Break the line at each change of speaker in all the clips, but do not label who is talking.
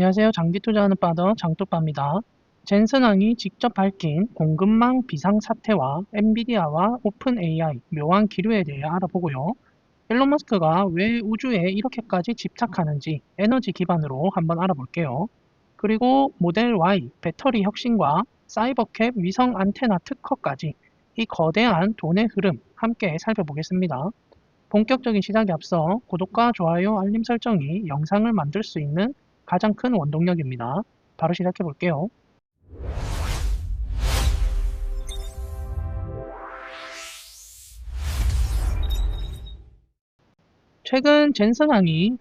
안녕하세요. 장기 투자하는 파더 장뚜빠입니다. 젠슨항이 직접 밝힌 공급망 비상사태와 엔비디아와 오픈 AI 묘한 기류에 대해 알아보고요. 일론 머스크가 왜 우주에 이렇게까지 집착하는지 에너지 기반으로 한번 알아볼게요. 그리고 모델 Y 배터리 혁신과 사이버캡 위성 안테나 특허까지 이 거대한 돈의 흐름 함께 살펴보겠습니다. 본격적인 시작에 앞서 구독과 좋아요, 알림 설정이 영상을 만들 수 있는 가장 큰 원동력입니다. 바로 시작해 볼게요. 최근 젠슨항이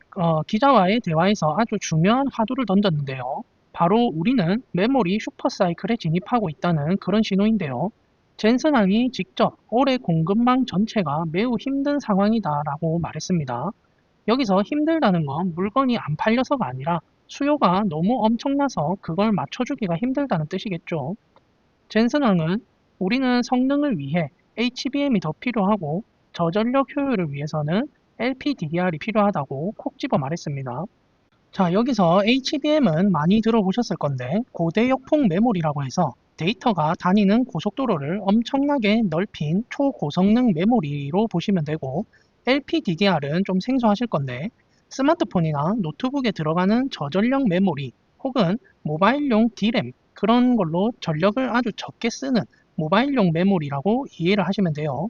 기자와의 대화에서 아주 중요한 화두를 던졌는데요. 바로 우리는 메모리 슈퍼사이클에 진입하고 있다는 그런 신호인데요. 젠슨항이 직접 올해 공급망 전체가 매우 힘든 상황이다라고 말했습니다. 여기서 힘들다는 건 물건이 안 팔려서가 아니라 수요가 너무 엄청나서 그걸 맞춰주기가 힘들다는 뜻이겠죠. 젠슨왕은 우리는 성능을 위해 HBM이 더 필요하고 저전력 효율을 위해서는 LPDDR이 필요하다고 콕 집어 말했습니다. 자, 여기서 HBM은 많이 들어보셨을 건데 고대역폭 메모리라고 해서 데이터가 다니는 고속도로를 엄청나게 넓힌 초고성능 메모리로 보시면 되고, LPDDR은 좀 생소하실 건데 스마트폰이나 노트북에 들어가는 저전력 메모리 혹은 모바일용 D램, 그런 걸로 전력을 아주 적게 쓰는 모바일용 메모리라고 이해를 하시면 돼요.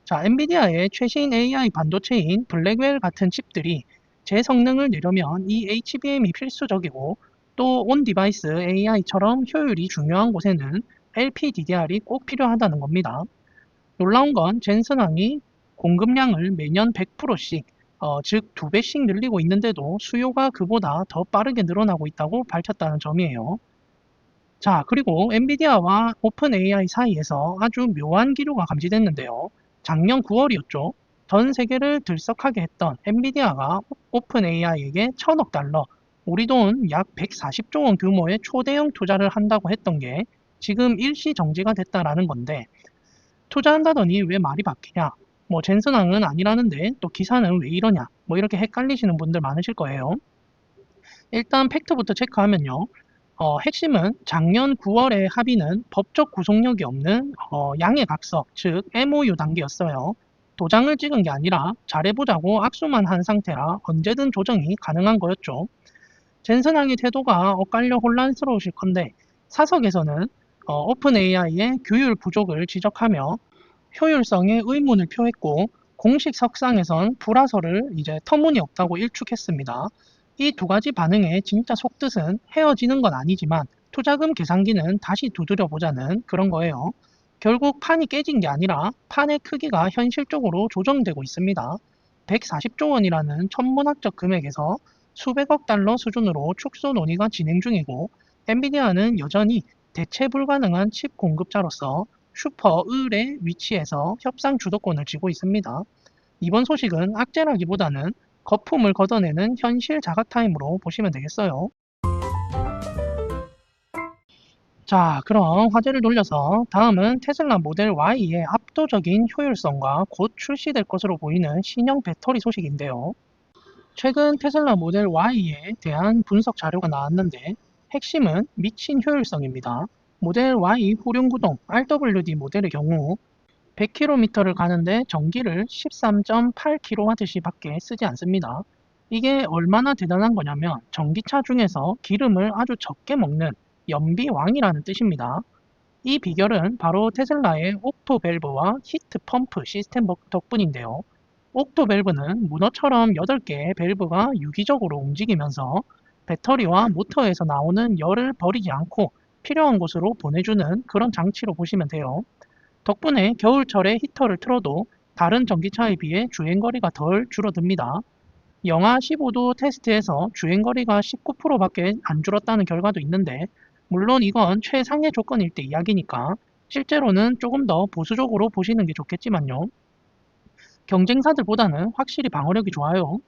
자, 엔비디아의 최신 AI 반도체인 블랙웰 같은 칩들이 제 성능을 내려면 이 HBM이 필수적이고, 또 온 디바이스 AI처럼 효율이 중요한 곳에는 LPDDR이 꼭 필요하다는 겁니다. 놀라운 건 젠슨왕이 공급량을 매년 100%씩, 즉 2배씩 늘리고 있는데도 수요가 그보다 더 빠르게 늘어나고 있다고 밝혔다는 점이에요. 자, 그리고 엔비디아와 오픈 AI 사이에서 아주 묘한 기류가 감지됐는데요. 작년 9월이었죠. 전 세계를 들썩하게 했던 엔비디아가 오픈 AI에게 1000억 달러, 우리 돈 약 140조 원 규모의 초대형 투자를 한다고 했던 게 지금 일시 정지가 됐다라는 건데, 투자한다더니 왜 말이 바뀌냐? 뭐 젠슨왕은 아니라는데 또 기사는 왜 이러냐? 뭐 이렇게 헷갈리시는 분들 많으실 거예요. 일단 팩트부터 체크하면요. 핵심은 작년 9월의 합의는 법적 구속력이 없는 양해 각서, 즉 MOU 단계였어요. 도장을 찍은 게 아니라 잘해보자고 악수만 한 상태라 언제든 조정이 가능한 거였죠. 젠슨왕의 태도가 엇갈려 혼란스러우실 건데, 사석에서는 오픈 AI의 규율 부족을 지적하며 효율성에 의문을 표했고, 공식 석상에선 불화설을 이제 터무니없다고 일축했습니다. 이 두 가지 반응의 진짜 속뜻은 헤어지는 건 아니지만 투자금 계산기는 다시 두드려보자는 그런 거예요. 결국 판이 깨진 게 아니라 판의 크기가 현실적으로 조정되고 있습니다. 140조 원이라는 천문학적 금액에서 수백억 달러 수준으로 축소 논의가 진행 중이고, 엔비디아는 여전히 대체 불가능한 칩 공급자로서 슈퍼 을의 위치에서 협상 주도권을 쥐고 있습니다. 이번 소식은 악재라기보다는 거품을 걷어내는 현실 자각 타임으로 보시면 되겠어요. 자, 그럼 화제를 돌려서 다음은 테슬라 모델 Y의 압도적인 효율성과 곧 출시될 것으로 보이는 신형 배터리 소식인데요. 최근 테슬라 모델 Y에 대한 분석 자료가 나왔는데 핵심은 미친 효율성입니다. 모델 Y 후륜구동 RWD 모델의 경우 100km를 가는데 전기를 13.8kWh밖에 쓰지 않습니다. 이게 얼마나 대단한 거냐면 전기차 중에서 기름을 아주 적게 먹는 연비왕이라는 뜻입니다. 이 비결은 바로 테슬라의 옥토밸브와 히트 펌프 시스템 덕분인데요. 옥토밸브는 문어처럼 8개의 밸브가 유기적으로 움직이면서 배터리와 모터에서 나오는 열을 버리지 않고 필요한 곳으로 보내주는 그런 장치로 보시면 돼요. 덕분에 겨울철에 히터를 틀어도 다른 전기차에 비해 주행거리가 덜 줄어듭니다. 영하 15도 테스트에서 주행거리가 19%밖에 안 줄었다는 결과도 있는데, 물론 이건 최상의 조건일 때 이야기니까 실제로는 조금 더 보수적으로 보시는 게 좋겠지만요. 경쟁사들보다는 확실히 방어력이 좋아요.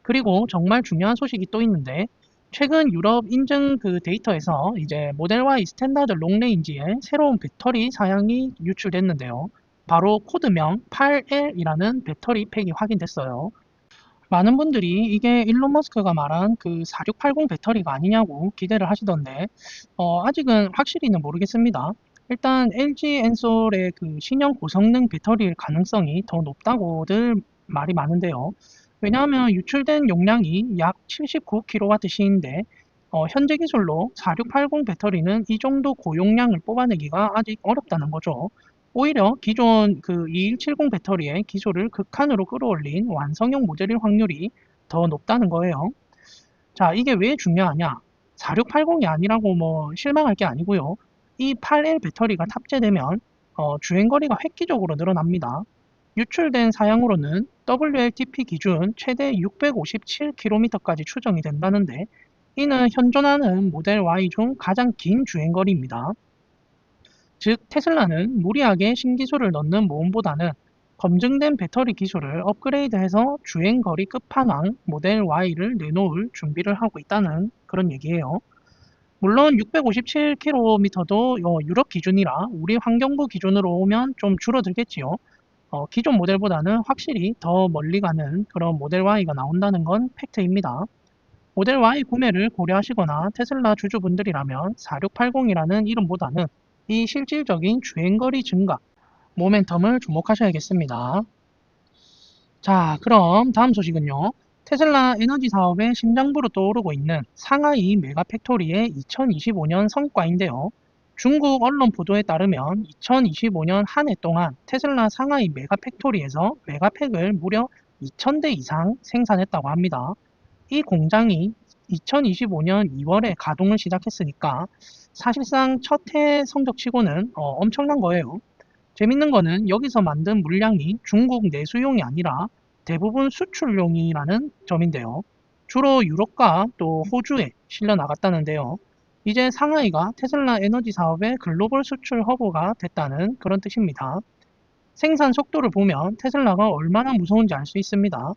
그리고 정말 중요한 소식이 또 있는데, 최근 유럽 인증 그 데이터에서 이제 모델 Y 스탠다드 롱레인지의 새로운 배터리 사양이 유출됐는데요. 바로 코드명 8L이라는 배터리 팩이 확인됐어요. 많은 분들이 이게 일론 머스크가 말한 그 4680 배터리가 아니냐고 기대를 하시던데, 아직은 확실히는 모르겠습니다. 일단 LG 엔솔의 그 신형 고성능 배터리일 가능성이 더 높다고들 말이 많은데요. 왜냐하면 유출된 용량이 약 79kWh인데, 현재 기술로 4680 배터리는 이 정도 고용량을 뽑아내기가 아직 어렵다는 거죠. 오히려 기존 그 2170 배터리의 기술을 극한으로 끌어올린 완성형 모델일 확률이 더 높다는 거예요. 자, 이게 왜 중요하냐? 4680이 아니라고 뭐 실망할 게 아니고요. 이 8L 배터리가 탑재되면 주행거리가 획기적으로 늘어납니다. 유출된 사양으로는 WLTP 기준 최대 657km까지 추정이 된다는데, 이는 현존하는 모델 Y 중 가장 긴 주행거리입니다. 즉, 테슬라는 무리하게 신기술을 넣는 모험보다는 검증된 배터리 기술을 업그레이드해서 주행거리 끝판왕 모델 Y를 내놓을 준비를 하고 있다는 그런 얘기예요. 물론 657km도 유럽 기준이라 우리 환경부 기준으로 오면 좀 줄어들겠지요. 기존 모델보다는 확실히 더 멀리 가는 그런 모델 Y가 나온다는 건 팩트입니다. 모델 Y 구매를 고려하시거나 테슬라 주주분들이라면 4680이라는 이름보다는 이 실질적인 주행거리 증가, 모멘텀을 주목하셔야겠습니다. 자, 그럼 다음 소식은요. 테슬라 에너지 사업의 심장부로 떠오르고 있는 상하이 메가팩토리의 2025년 성과인데요. 중국 언론 보도에 따르면 2025년 한 해 동안 테슬라 상하이 메가팩토리에서 메가팩을 무려 2,000대 이상 생산했다고 합니다. 이 공장이 2025년 2월에 가동을 시작했으니까 사실상 첫 해 성적치고는 엄청난 거예요. 재밌는 거는 여기서 만든 물량이 중국 내수용이 아니라 대부분 수출용이라는 점인데요. 주로 유럽과 또 호주에 실려 나갔다는데요. 이제 상하이가 테슬라 에너지 사업의 글로벌 수출 허브가 됐다는 그런 뜻입니다. 생산 속도를 보면 테슬라가 얼마나 무서운지 알 수 있습니다.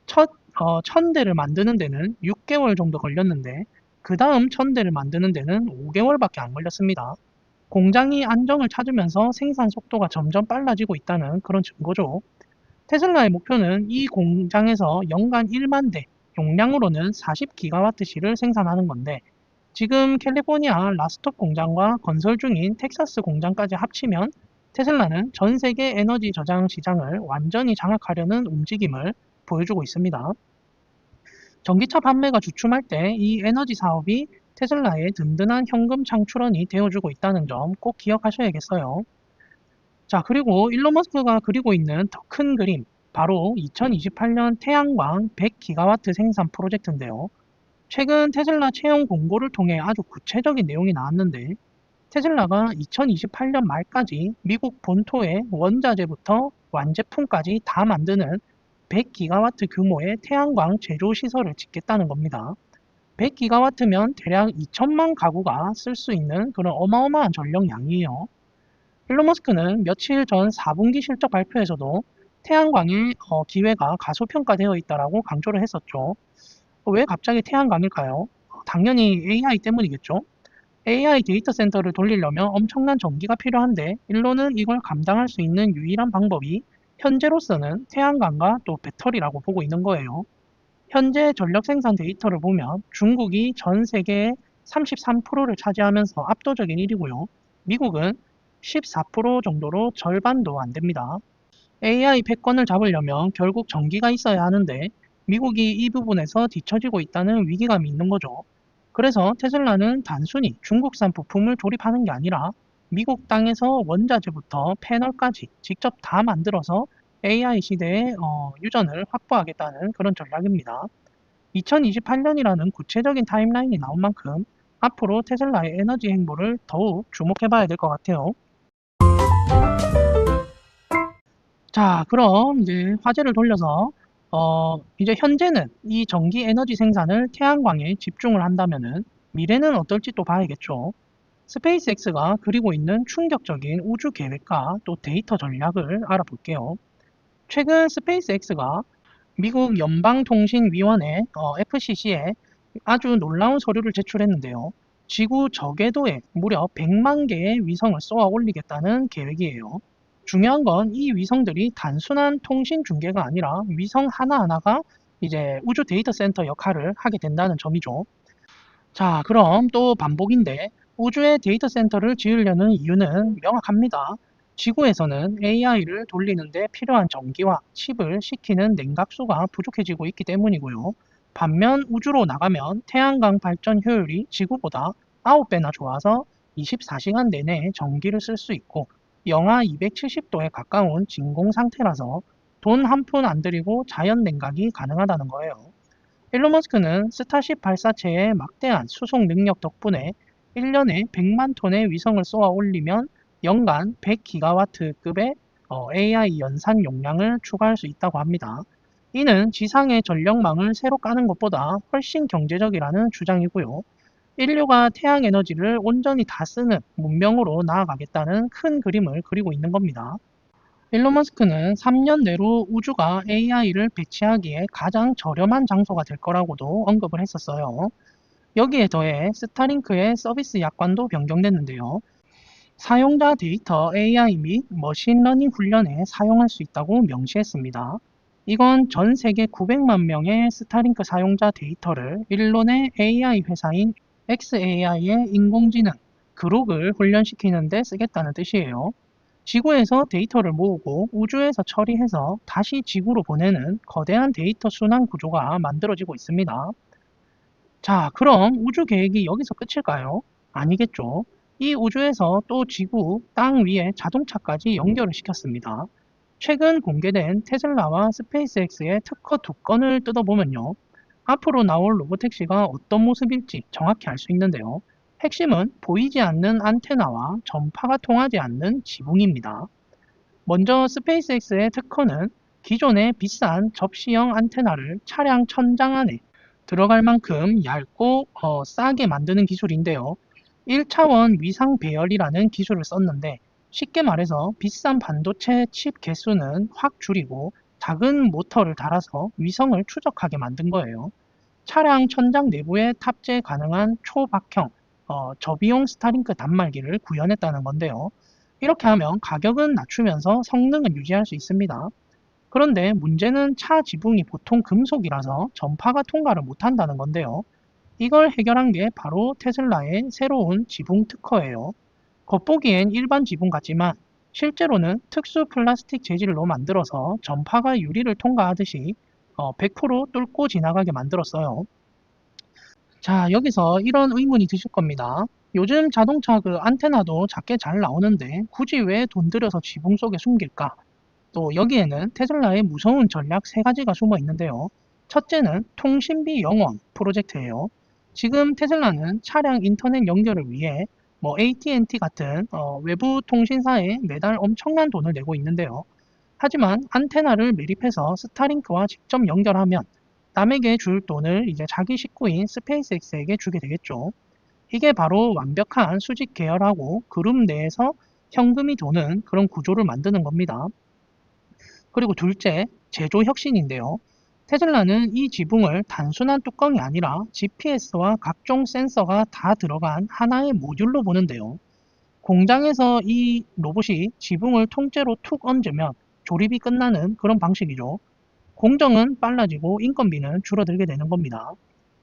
첫 1000대를 만드는 데는 6개월 정도 걸렸는데, 그 다음 1000대를 만드는 데는 5개월밖에 안 걸렸습니다. 공장이 안정을 찾으면서 생산 속도가 점점 빨라지고 있다는 그런 증거죠. 테슬라의 목표는 이 공장에서 연간 1만 대, 용량으로는 40기가와트시를 생산하는 건데, 지금 캘리포니아 라스톱 공장과 건설 중인 텍사스 공장까지 합치면 테슬라는 전 세계 에너지 저장 시장을 완전히 장악하려는 움직임을 보여주고 있습니다. 전기차 판매가 주춤할 때 이 에너지 사업이 테슬라의 든든한 현금 창출원이 되어주고 있다는 점 꼭 기억하셔야겠어요. 자, 그리고 일론 머스크가 그리고 있는 더 큰 그림, 바로 2028년 태양광 100기가와트 생산 프로젝트인데요. 최근 테슬라 채용 공고를 통해 아주 구체적인 내용이 나왔는데, 테슬라가 2028년 말까지 미국 본토의 원자재부터 완제품까지 다 만드는 100기가와트 규모의 태양광 제조 시설을 짓겠다는 겁니다. 100기가와트면 대략 2천만 가구가 쓸 수 있는 그런 어마어마한 전력량이에요. 일론 머스크는 며칠 전 4분기 실적 발표에서도 태양광의 기회가 가소평가되어 있다고 강조를 했었죠. 왜 갑자기 태양광일까요? 당연히 AI 때문이겠죠. AI 데이터 센터를 돌리려면 엄청난 전기가 필요한데, 일론은 이걸 감당할 수 있는 유일한 방법이 현재로서는 태양광과 또 배터리라고 보고 있는 거예요. 현재 전력 생산 데이터를 보면 중국이 전 세계의 33%를 차지하면서 압도적인 1위고요. 미국은 14% 정도로 절반도 안 됩니다. AI 패권을 잡으려면 결국 전기가 있어야 하는데, 미국이 이 부분에서 뒤처지고 있다는 위기감이 있는 거죠. 그래서 테슬라는 단순히 중국산 부품을 조립하는 게 아니라 미국 땅에서 원자재부터 패널까지 직접 다 만들어서 AI 시대의 유전을 확보하겠다는 그런 전략입니다. 2028년이라는 구체적인 타임라인이 나온 만큼 앞으로 테슬라의 에너지 행보를 더욱 주목해 봐야 될 것 같아요. 자, 그럼 이제 화제를 돌려서 이제 현재는 이 전기 에너지 생산을 태양광에 집중을 한다면은 미래는 어떨지 또 봐야겠죠. 스페이스X가 그리고 있는 충격적인 우주 계획과 또 데이터 전략을 알아볼게요. 최근 스페이스X가 미국 연방통신위원회 FCC에 아주 놀라운 서류를 제출했는데요. 지구 저궤도에 무려 100만 개의 위성을 쏘아 올리겠다는 계획이에요. 중요한 건 이 위성들이 단순한 통신 중계가 아니라 위성 하나하나가 이제 우주 데이터 센터 역할을 하게 된다는 점이죠. 자, 그럼 또 반복인데 우주에 데이터 센터를 지으려는 이유는 명확합니다. 지구에서는 AI를 돌리는데 필요한 전기와 칩을 식히는 냉각수가 부족해지고 있기 때문이고요. 반면 우주로 나가면 태양광 발전 효율이 지구보다 9배나 좋아서 24시간 내내 전기를 쓸 수 있고 영하 270도에 가까운 진공 상태라서 돈 한 푼 안 들이고 자연 냉각이 가능하다는 거예요. 일론 머스크는 스타쉽 발사체의 막대한 수송 능력 덕분에 1년에 100만 톤의 위성을 쏘아 올리면 연간 100기가와트급의 AI 연산 용량을 추가할 수 있다고 합니다. 이는 지상의 전력망을 새로 까는 것보다 훨씬 경제적이라는 주장이고요. 인류가 태양 에너지를 온전히 다 쓰는 문명으로 나아가겠다는 큰 그림을 그리고 있는 겁니다. 일론 머스크는 3년 내로 우주가 AI를 배치하기에 가장 저렴한 장소가 될 거라고도 언급을 했었어요. 여기에 더해 스타링크의 서비스 약관도 변경됐는데요. 사용자 데이터 AI 및 머신러닝 훈련에 사용할 수 있다고 명시했습니다. 이건 전 세계 900만 명의 스타링크 사용자 데이터를 일론의 AI 회사인 xAI의 인공지능 그록을 훈련시키는 데 쓰겠다는 뜻이에요. 지구에서 데이터를 모으고 우주에서 처리해서 다시 지구로 보내는 거대한 데이터 순환 구조가 만들어지고 있습니다. 자, 그럼 우주 계획이 여기서 끝일까요? 아니겠죠. 이 우주에서 또 지구, 땅 위에 자동차까지 연결을 시켰습니다. 최근 공개된 테슬라와 스페이스X의 특허 2건을 뜯어보면요. 앞으로 나올 로보택시가 어떤 모습일지 정확히 알 수 있는데요. 핵심은 보이지 않는 안테나와 전파가 통하지 않는 지붕입니다. 먼저 스페이스X의 특허는 기존의 비싼 접시형 안테나를 차량 천장 안에 들어갈 만큼 얇고 싸게 만드는 기술인데요. 1차원 위상 배열이라는 기술을 썼는데 쉽게 말해서 비싼 반도체 칩 개수는 확 줄이고 작은 모터를 달아서 위성을 추적하게 만든 거예요. 차량 천장 내부에 탑재 가능한 초박형 저비용 스타링크 단말기를 구현했다는 건데요. 이렇게 하면 가격은 낮추면서 성능은 유지할 수 있습니다. 그런데 문제는 차 지붕이 보통 금속이라서 전파가 통과를 못한다는 건데요. 이걸 해결한 게 바로 테슬라의 새로운 지붕 특허예요. 겉보기엔 일반 지붕 같지만 실제로는 특수 플라스틱 재질로 만들어서 전파가 유리를 통과하듯이 100% 뚫고 지나가게 만들었어요. 자, 여기서 이런 의문이 드실 겁니다. 요즘 자동차 그 안테나도 작게 잘 나오는데 굳이 왜 돈 들여서 지붕 속에 숨길까? 또 여기에는 테슬라의 무서운 전략 세 가지가 숨어 있는데요. 첫째는 통신비 영원 프로젝트예요. 지금 테슬라는 차량 인터넷 연결을 위해 AT&T 같은 외부 통신사에 매달 엄청난 돈을 내고 있는데요. 하지만 안테나를 매립해서 스타링크와 직접 연결하면 남에게 줄 돈을 이제 자기 식구인 스페이스X에게 주게 되겠죠. 이게 바로 완벽한 수직 계열하고 그룹 내에서 현금이 도는 그런 구조를 만드는 겁니다. 그리고 둘째, 제조 혁신인데요. 테슬라는 이 지붕을 단순한 뚜껑이 아니라 GPS와 각종 센서가 다 들어간 하나의 모듈로 보는데요. 공장에서 이 로봇이 지붕을 통째로 툭 얹으면 조립이 끝나는 그런 방식이죠. 공정은 빨라지고 인건비는 줄어들게 되는 겁니다.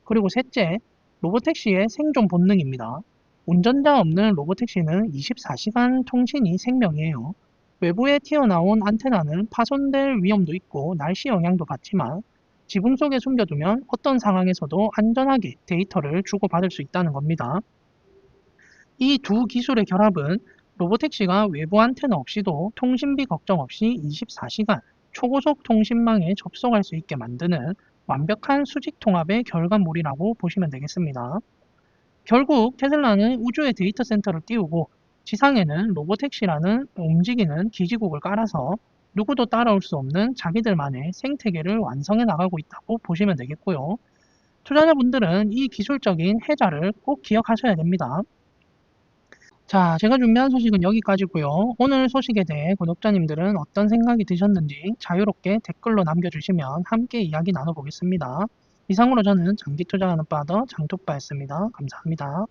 그리고 셋째, 로보택시의 생존 본능입니다. 운전자 없는 로보택시는 24시간 통신이 생명이에요. 외부에 튀어나온 안테나는 파손될 위험도 있고 날씨 영향도 받지만 지붕 속에 숨겨두면 어떤 상황에서도 안전하게 데이터를 주고받을 수 있다는 겁니다. 이 두 기술의 결합은 로보택시가 외부 안테나 없이도 통신비 걱정 없이 24시간 초고속 통신망에 접속할 수 있게 만드는 완벽한 수직 통합의 결과물이라고 보시면 되겠습니다. 결국 테슬라는 우주에 데이터 센터를 띄우고 지상에는 로보택시라는 움직이는 기지국을 깔아서 누구도 따라올 수 없는 자기들만의 생태계를 완성해 나가고 있다고 보시면 되겠고요. 투자자분들은 이 기술적인 혜자를 꼭 기억하셔야 됩니다. 자, 제가 준비한 소식은 여기까지고요. 오늘 소식에 대해 구독자님들은 어떤 생각이 드셨는지 자유롭게 댓글로 남겨주시면 함께 이야기 나눠보겠습니다. 이상으로 저는 장기투자하는 파더 장투빠였습니다. 감사합니다.